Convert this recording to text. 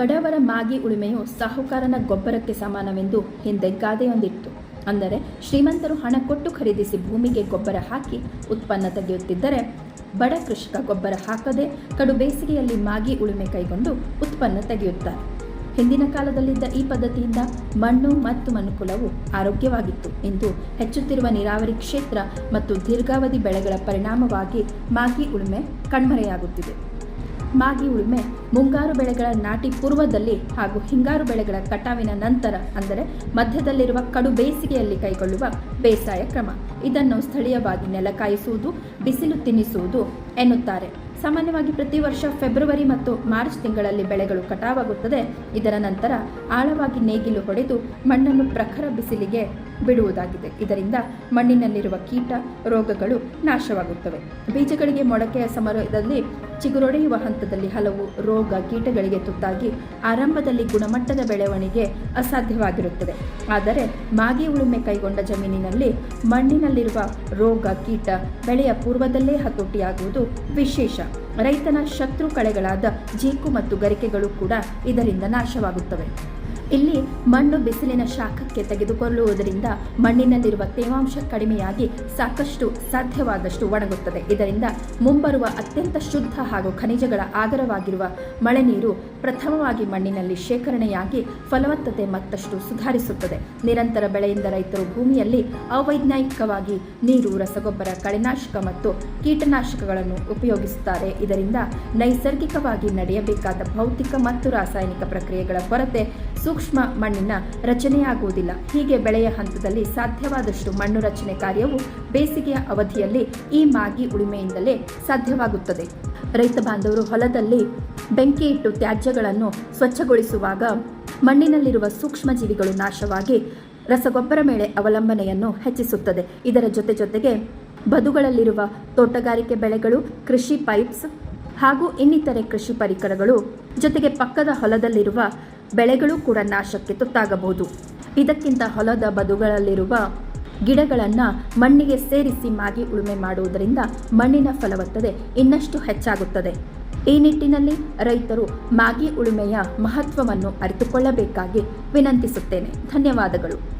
ಬಡವರ ಮಾಗಿ ಉಳುಮೆಯು ಸಾಹುಕಾರನ ಗೊಬ್ಬರಕ್ಕೆ ಸಮಾನವೆಂದು ಹಿಂದೆ ಗಾದೆಯೊಂದಿತ್ತು. ಅಂದರೆ ಶ್ರೀಮಂತರು ಹಣ ಕೊಟ್ಟು ಖರೀದಿಸಿ ಭೂಮಿಗೆ ಗೊಬ್ಬರ ಹಾಕಿ ಉತ್ಪನ್ನ ತೆಗೆಯುತ್ತಿದ್ದರೆ, ಬಡ ಕೃಷಿಕ ಗೊಬ್ಬರ ಹಾಕದೆ ಕಡು ಬೇಸಿಗೆಯಲ್ಲಿ ಮಾಗಿ ಉಳುಮೆ ಕೈಗೊಂಡು ಉತ್ಪನ್ನ ತೆಗೆಯುತ್ತಾರೆ. ಹಿಂದಿನ ಕಾಲದಲ್ಲಿದ್ದ ಈ ಪದ್ಧತಿಯಿಂದ ಮಣ್ಣು ಮತ್ತು ಮನುಕುಲವು ಆರೋಗ್ಯವಾಗಿತ್ತು. ಇಂದು ಹೆಚ್ಚುತ್ತಿರುವ ನೀರಾವರಿ ಕ್ಷೇತ್ರ ಮತ್ತು ದೀರ್ಘಾವಧಿ ಬೆಳೆಗಳ ಪರಿಣಾಮವಾಗಿ ಮಾಗಿ ಉಳುಮೆ ಕಣ್ಮರೆಯಾಗುತ್ತಿದೆ. ಮಾಗಿ ಉಳುಮೆ ಮುಂಗಾರು ಬೆಳೆಗಳ ನಾಟಿ ಪೂರ್ವದಲ್ಲಿ ಹಾಗೂ ಹಿಂಗಾರು ಬೆಳೆಗಳ ಕಟಾವಿನ ನಂತರ, ಅಂದರೆ ಮಧ್ಯದಲ್ಲಿರುವ ಕಡು ಬೇಸಿಗೆಯಲ್ಲಿ ಕೈಗೊಳ್ಳುವ ಬೇಸಾಯ ಕ್ರಮ. ಇದನ್ನು ಸ್ಥಳೀಯವಾಗಿ ನೆಲ ಕಾಯಿಸುವುದು, ಬಿಸಿಲು ತಿನ್ನಿಸುವುದು ಎನ್ನುತ್ತಾರೆ. ಸಾಮಾನ್ಯವಾಗಿ ಪ್ರತಿ ವರ್ಷ ಫೆಬ್ರವರಿ ಮತ್ತು ಮಾರ್ಚ್ ತಿಂಗಳಲ್ಲಿ ಬೆಳೆಗಳು ಕಟಾವಾಗುತ್ತದೆ. ಇದರ ನಂತರ ಆಳವಾಗಿ ನೇಗಿಲು ಹೊಡೆದು ಮಣ್ಣನ್ನು ಪ್ರಖರ ಬಿಸಿಲಿಗೆ ಬಿಡುವುದಾಗಿದೆ. ಇದರಿಂದ ಮಣ್ಣಿನಲ್ಲಿರುವ ಕೀಟ ರೋಗಗಳು ನಾಶವಾಗುತ್ತವೆ. ಬೀಜಗಳಿಗೆ ಮೊಳಕೆಯ ಸಮಯದಲ್ಲಿ ಚಿಗುರೊಡೆಯುವ ಹಂತದಲ್ಲಿ ಹಲವು ರೋಗ ಕೀಟಗಳಿಗೆ ತುತ್ತಾಗಿ ಆರಂಭದಲ್ಲಿ ಗುಣಮಟ್ಟದ ಬೆಳವಣಿಗೆ ಅಸಾಧ್ಯವಾಗಿರುತ್ತದೆ. ಆದರೆ ಮಾಗಿ ಉಳುಮೆ ಕೈಗೊಂಡ ಜಮೀನಿನಲ್ಲಿ ಮಣ್ಣಿನಲ್ಲಿರುವ ರೋಗ ಕೀಟ ಬೆಳೆಯ ಪೂರ್ವದಲ್ಲೇ ಹತೋಟಿಯಾಗುವುದು ವಿಶೇಷ. ರೈತನ ಶತ್ರು ಕಳೆಗಳಾದ ಜೀಕು ಮತ್ತು ಗರಿಕೆಗಳು ಕೂಡ ಇದರಿಂದ ನಾಶವಾಗುತ್ತವೆ. ಇಲ್ಲಿ ಮಣ್ಣು ಬಿಸಿಲಿನ ಶಾಖಕ್ಕೆ ತೆಗೆದುಕೊಳ್ಳುವುದರಿಂದ ಮಣ್ಣಿನಲ್ಲಿರುವ ತೇವಾಂಶ ಕಡಿಮೆಯಾಗಿ ಸಾಕಷ್ಟು ಸಾಧ್ಯವಾದಷ್ಟು ಒಣಗುತ್ತದೆ. ಇದರಿಂದ ಮುಂಬರುವ ಅತ್ಯಂತ ಶುದ್ಧ ಹಾಗೂ ಖನಿಜಗಳ ಆಗರವಾಗಿರುವ ಮಳೆ ನೀರು ಪ್ರಥಮವಾಗಿ ಮಣ್ಣಿನಲ್ಲಿ ಶೇಖರಣೆಯಾಗಿ ಫಲವತ್ತತೆ ಮತ್ತಷ್ಟು ಸುಧಾರಿಸುತ್ತದೆ. ನಿರಂತರ ಬೆಳೆಯಿಂದ ರೈತರು ಭೂಮಿಯಲ್ಲಿ ಅವೈಜ್ಞಾನಿಕವಾಗಿ ನೀರು, ರಸಗೊಬ್ಬರ, ಕಳೆನಾಶಕ ಮತ್ತು ಕೀಟನಾಶಕಗಳನ್ನು ಉಪಯೋಗಿಸುತ್ತಾರೆ. ಇದರಿಂದ ನೈಸರ್ಗಿಕವಾಗಿ ನಡೆಯಬೇಕಾದ ಭೌತಿಕ ಮತ್ತು ರಾಸಾಯನಿಕ ಪ್ರಕ್ರಿಯೆಗಳ ಕೊರತೆ ಸೂಕ್ಷ್ಮ ಮಣ್ಣಿನ ರಚನೆಯಾಗುವುದಿಲ್ಲ. ಹೀಗೆ ಬೆಳೆಯ ಹಂತದಲ್ಲಿ ಸಾಧ್ಯವಾದಷ್ಟು ಮಣ್ಣು ರಚನೆ ಕಾರ್ಯವು ಬೇಸಿಗೆಯ ಅವಧಿಯಲ್ಲಿ ಈ ಮಾಗಿ ಉಳುಮೆಯಿಂದಲೇ ಸಾಧ್ಯವಾಗುತ್ತದೆ. ರೈತ ಬಾಂಧವರು ಹೊಲದಲ್ಲಿ ಬೆಂಕಿ ಇಟ್ಟು ತ್ಯಾಜ್ಯಗಳನ್ನು ಸ್ವಚ್ಛಗೊಳಿಸುವಾಗ ಮಣ್ಣಿನಲ್ಲಿರುವ ಸೂಕ್ಷ್ಮ ಜೀವಿಗಳು ನಾಶವಾಗಿ ರಸಗೊಬ್ಬರ ಮೇಲೆ ಅವಲಂಬನೆಯನ್ನು ಹೆಚ್ಚಿಸುತ್ತದೆ. ಇದರ ಜೊತೆಗೆ ಬದುಗಳಲ್ಲಿರುವ ತೋಟಗಾರಿಕೆ ಬೆಳೆಗಳು, ಕೃಷಿ ಪೈಪ್ಸ್ ಹಾಗೂ ಇನ್ನಿತರೆ ಕೃಷಿ ಪರಿಕರಗಳು, ಜೊತೆಗೆ ಪಕ್ಕದ ಹೊಲದಲ್ಲಿರುವ ಬೆಳೆಗಳು ಕೂಡ ನಾಶಕ್ಕೆ ತುತ್ತಾಗಬಹುದು. ಇದಕ್ಕಿಂತ ಹೊಲದ ಬದುಗಳಲ್ಲಿರುವ ಗಿಡಗಳನ್ನು ಮಣ್ಣಿಗೆ ಸೇರಿಸಿ ಮಾಗಿ ಉಳುಮೆ ಮಾಡುವುದರಿಂದ ಮಣ್ಣಿನ ಫಲವತ್ತತೆ ಇನ್ನಷ್ಟು ಹೆಚ್ಚಾಗುತ್ತದೆ. ಈ ನಿಟ್ಟಿನಲ್ಲಿ ರೈತರು ಮಾಗಿ ಉಳುಮೆಯ ಮಹತ್ವವನ್ನು ಅರಿತುಕೊಳ್ಳಬೇಕಾಗಿ ವಿನಂತಿಸುತ್ತೇನೆ. ಧನ್ಯವಾದಗಳು.